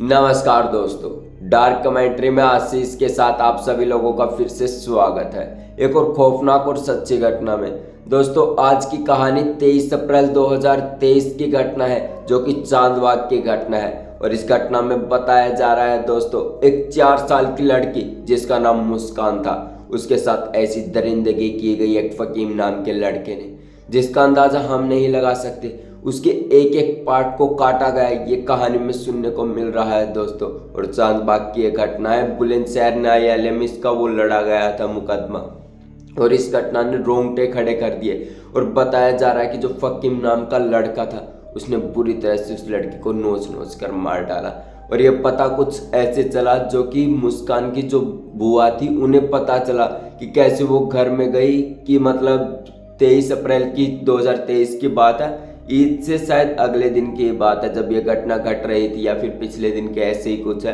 नमस्कार दोस्तों, dark commentary में आशीष के साथ आप सभी लोगों का फिर से स्वागत है एक और खौफनाक और सच्ची घटना में। दोस्तों, आज की कहानी 23 अप्रैल 2023 की घटना है, जो कि चांदबाग की घटना है। और इस घटना में बताया जा रहा है दोस्तों, एक 4 साल की लड़की जिसका नाम मुस्कान था, उसके साथ ऐसी दरिंदगी की गई एक फकीम नाम के लड़के ने, जिसका अंदाजा हम नहीं लगा सकते। उसके एक एक पार्ट को काटा गया, ये कहानी में सुनने को मिल रहा है दोस्तों। और चांदबाग की एक घटना है, बुलंदशहर न्यायालय में इसका वो लड़ा गया था मुकदमा, और इस घटना ने रोंगटे खड़े कर दिए। और बताया जा रहा है कि जो फकीम नाम का लड़का था, उसने बुरी तरह से उस लड़की को नोच नोच कर मार डाला। और ये पता कुछ ऐसे चला, जो कि मुस्कान की जो बुआ थी उन्हें पता चला कि कैसे वो घर में गई, कि मतलब 23 अप्रैल की 2023 की बात है, ईद से शायद अगले दिन की बात है जब ये घटना घट रही थी, या फिर पिछले दिन के ऐसे ही कुछ है।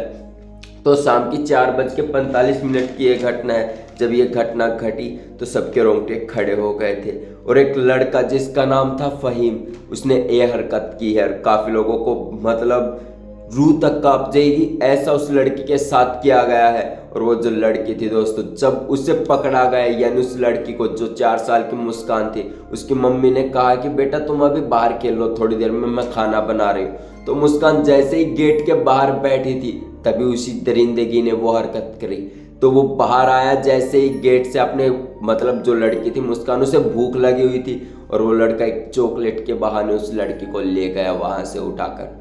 तो शाम की 4:45 की ये घटना है। जब ये घटना घटी तो सबके रोंगटे खड़े हो गए थे। और एक लड़का जिसका नाम था फहीम, उसने ये हरकत की है। काफ़ी लोगों को मतलब रूह तक कांप जाएगी, ऐसा उस लड़की के साथ किया गया है। और वो जो लड़की थी दोस्तों, जब उसे पकड़ा गया, यानी उस लड़की को जो 4 साल की मुस्कान थी, उसकी मम्मी ने कहा कि बेटा तुम अभी बाहर खेल लो, थोड़ी देर में मैं खाना बना रही हूँ। तो मुस्कान जैसे ही गेट के बाहर बैठी थी, तभी उसी दरिंदगी ने वो हरकत करी। तो वो बाहर आया, जैसे ही गेट से अपने मतलब जो लड़की थी मुस्कान, उसे भूख लगी हुई थी, और वो लड़का एक चॉकलेट के बहाने उस लड़की को ले गया वहाँ से उठाकर।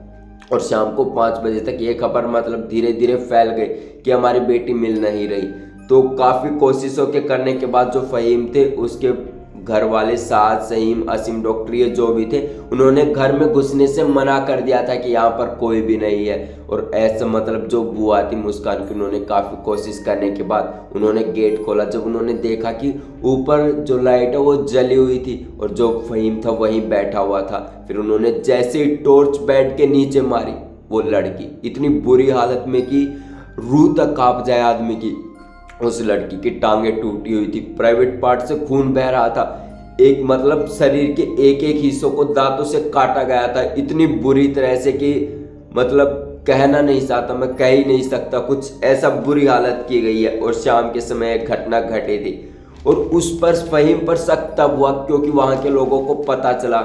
और शाम को 5 बजे तक ये खबर मतलब धीरे धीरे फैल गई कि हमारी बेटी मिल नहीं रही। तो काफ़ी कोशिशों के करने के बाद जो फहीम थे, उसके घर वाले साद सहीम असीम डॉक्टर ये जो भी थे, उन्होंने घर में घुसने से मना कर दिया था कि यहाँ पर कोई भी नहीं है। और ऐसा मतलब जो बुआ थी मुस्कान की, उन्होंने काफ़ी कोशिश करने के बाद उन्होंने गेट खोला। जब उन्होंने देखा कि ऊपर जो लाइट है वो जली हुई थी और जो फहीम था वहीं बैठा हुआ था, फिर उन्होंने जैसे ही टॉर्च बेड के नीचे मारी, वो लड़की इतनी बुरी हालत में कि रूह तक कांप जाए आदमी की। उस लड़की की टांगे टूटी हुई थी, प्राइवेट पार्ट से खून बह रहा था, एक मतलब शरीर के एक एक हिस्सों को दांतों से काटा गया था, इतनी बुरी तरह से कि मतलब कहना नहीं चाहता, मैं कह ही नहीं सकता, कुछ ऐसा बुरी हालत की गई है। और शाम के समय एक घटना घटी थी, और उस पर फहीम पर शक तब हुआ क्योंकि वहाँ के लोगों को पता चला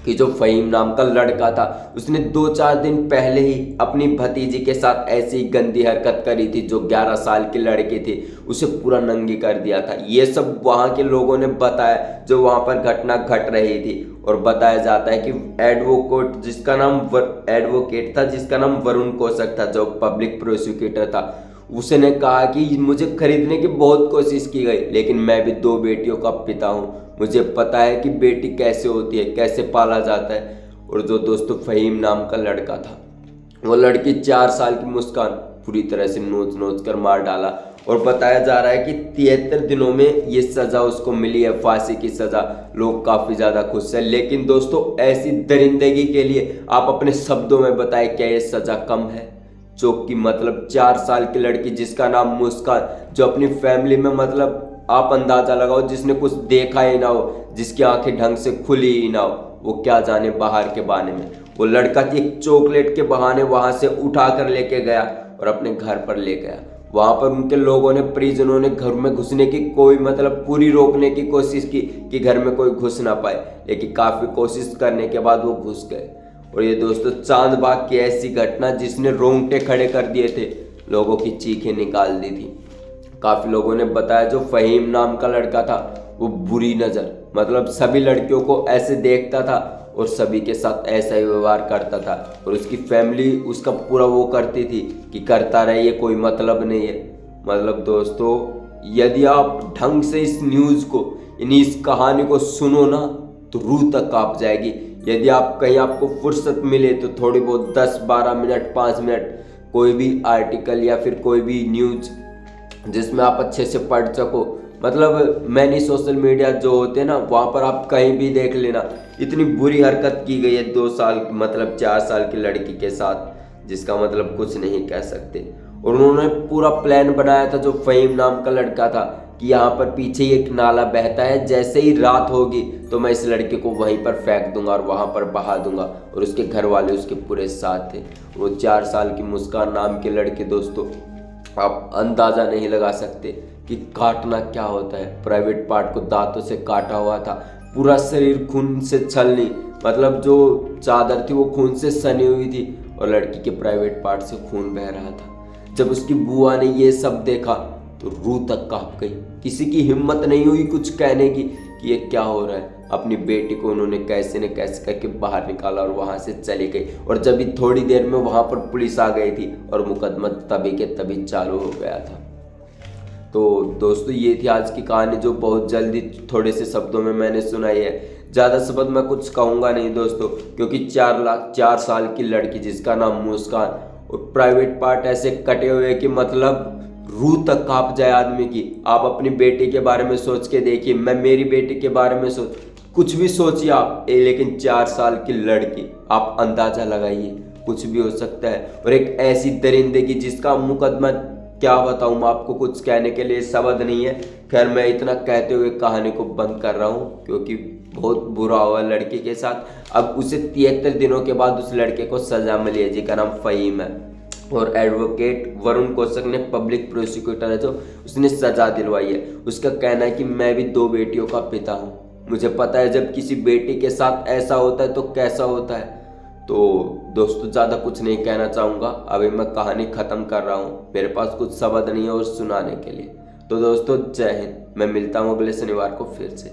कि जो फहीम नाम का लड़का था, उसने 2-4 दिन पहले ही अपनी भतीजी के साथ ऐसी गंदी हरकत करी थी। जो 11 साल की लड़की थी, उसे पूरा नंगी कर दिया था। ये सब वहाँ के लोगों ने बताया, जो वहाँ पर घटना घट रही थी। और बताया जाता है कि एडवोकेट जिसका नाम वरुण कौशक था, जो पब्लिक प्रोसिक्यूटर था, उसने कहा कि मुझे खरीदने की बहुत कोशिश की गई, लेकिन मैं भी 2 बेटियों का पिता हूँ, मुझे पता है कि बेटी कैसे होती है, कैसे पाला जाता है। और जो दोस्तों फहीम नाम का लड़का था, वो लड़की 4 साल की मुस्कान पूरी तरह से नोच नोच कर मार डाला। और बताया जा रहा है कि 73 दिनों में ये सज़ा उसको मिली है, फांसी की सज़ा। लोग काफ़ी ज़्यादा खुश हैं, लेकिन दोस्तों ऐसी दरिंदगी के लिए आप अपने शब्दों में बताएं, क्या ये सज़ा कम है? जो कि मतलब 4 साल की लड़की जिसका नाम मुस्कान, जो अपनी फैमिली में मतलब आप अंदाजा लगाओ, जिसने कुछ देखा ही ना हो, जिसकी आंखें ढंग से खुली ही ना हो, वो क्या जाने बाहर के बहाने में। वो लड़का एक चॉकलेट के बहाने वहां से उठा कर लेके गया और अपने घर पर ले गया। वहां पर उनके लोगों ने, परिजनों ने घर में घुसने की कोई मतलब पूरी रोकने की कोशिश की कि घर में कोई घुस ना पाए, लेकिन काफ़ी कोशिश करने के बाद वो घुस गए। और ये दोस्तों चांदबाग की ऐसी घटना जिसने रोंगटे खड़े कर दिए थे, लोगों की चीखें निकाल दी थी। काफ़ी लोगों ने बताया जो फहीम नाम का लड़का था, वो बुरी नज़र मतलब सभी लड़कियों को ऐसे देखता था और सभी के साथ ऐसा ही व्यवहार करता था। और उसकी फैमिली उसका पूरा वो करती थी कि करता रहे, ये कोई मतलब नहीं है। मतलब दोस्तों, यदि आप ढंग से इस न्यूज़ को, यानी इस कहानी को सुनो ना, तो रूह तक कांप जाएगी। यदि आप कहीं आपको फुर्सत मिले तो थोड़ी बहुत 10-12 मिनट 5 मिनट कोई भी आर्टिकल या फिर कोई भी न्यूज़ जिसमें आप अच्छे से पढ़ सको, मतलब मैनी सोशल मीडिया जो होते हैं ना, वहाँ पर आप कहीं भी देख लेना, इतनी बुरी हरकत की गई है 2 साल मतलब 4 साल की लड़की के साथ, जिसका मतलब कुछ नहीं कह सकते। और उन्होंने पूरा प्लान बनाया था, जो फ़हीम नाम का लड़का था, कि यहाँ पर पीछे ही एक नाला बहता है, जैसे ही रात होगी तो मैं इस लड़के को वहीं पर फेंक दूंगा और वहाँ पर बहा दूंगा। और उसके घर वाले उसके पूरे साथ थे। वो 4 साल की मुस्कान नाम के लड़के, दोस्तों आप अंदाज़ा नहीं लगा सकते कि काटना क्या होता है। प्राइवेट पार्ट को दांतों से काटा हुआ था, पूरा शरीर खून से छलनी, मतलब जो चादर थी वो खून से सनी हुई थी और लड़की के प्राइवेट पार्ट से खून बह रहा था। जब उसकी बुआ ने ये सब देखा तो रूह तक कांप गई। किसी की हिम्मत नहीं हुई कुछ कहने की कि ये क्या हो रहा है। अपनी बेटी को उन्होंने कैसे न कैसे करके बाहर निकाला और वहाँ से चली गई। और जब भी थोड़ी देर में वहाँ पर पुलिस आ गई थी और मुकदमा तभी के तभी चालू हो गया था। तो दोस्तों ये थी आज की कहानी, जो बहुत जल्दी थोड़े से शब्दों में मैंने सुनाई है। ज़्यादा शब्द मैं कुछ कहूँगा नहीं दोस्तों, क्योंकि 4 साल की लड़की जिसका नाम मुस्कान, और प्राइवेट पार्ट ऐसे कटे हुए कि मतलब रूह तक कांप जाए आदमी की। आप अपनी बेटी के बारे में सोच के देखिए, मैं मेरी बेटी के बारे में कुछ भी सोचिए आप, लेकिन 4 साल की लड़की, आप अंदाजा लगाइए, कुछ भी हो सकता है। और एक ऐसी दरिंदे की जिसका मुकदमा क्या बताऊं मैं आपको, कुछ कहने के लिए शब्द नहीं है। खैर मैं इतना कहते हुए कहानी को बंद कर रहा हूं, क्योंकि बहुत बुरा हुआ लड़की के साथ। अब उसे 73 दिनों के बाद उस लड़के को सजा मिली है, जिसका नाम फ़हीम है। और एडवोकेट वरुण कौशक ने, पब्लिक प्रोसिक्यूटर है जो, उसने सजा दिलवाई है। उसका कहना है कि मैं भी 2 बेटियों का पिता हूँ, मुझे पता है जब किसी बेटी के साथ ऐसा होता है तो कैसा होता है। तो दोस्तों ज़्यादा कुछ नहीं कहना चाहूँगा, अभी मैं कहानी ख़त्म कर रहा हूँ, मेरे पास कुछ शब्द नहीं है और सुनाने के लिए। तो दोस्तों जय हिंद, मैं मिलता हूँ अगले शनिवार को फिर से।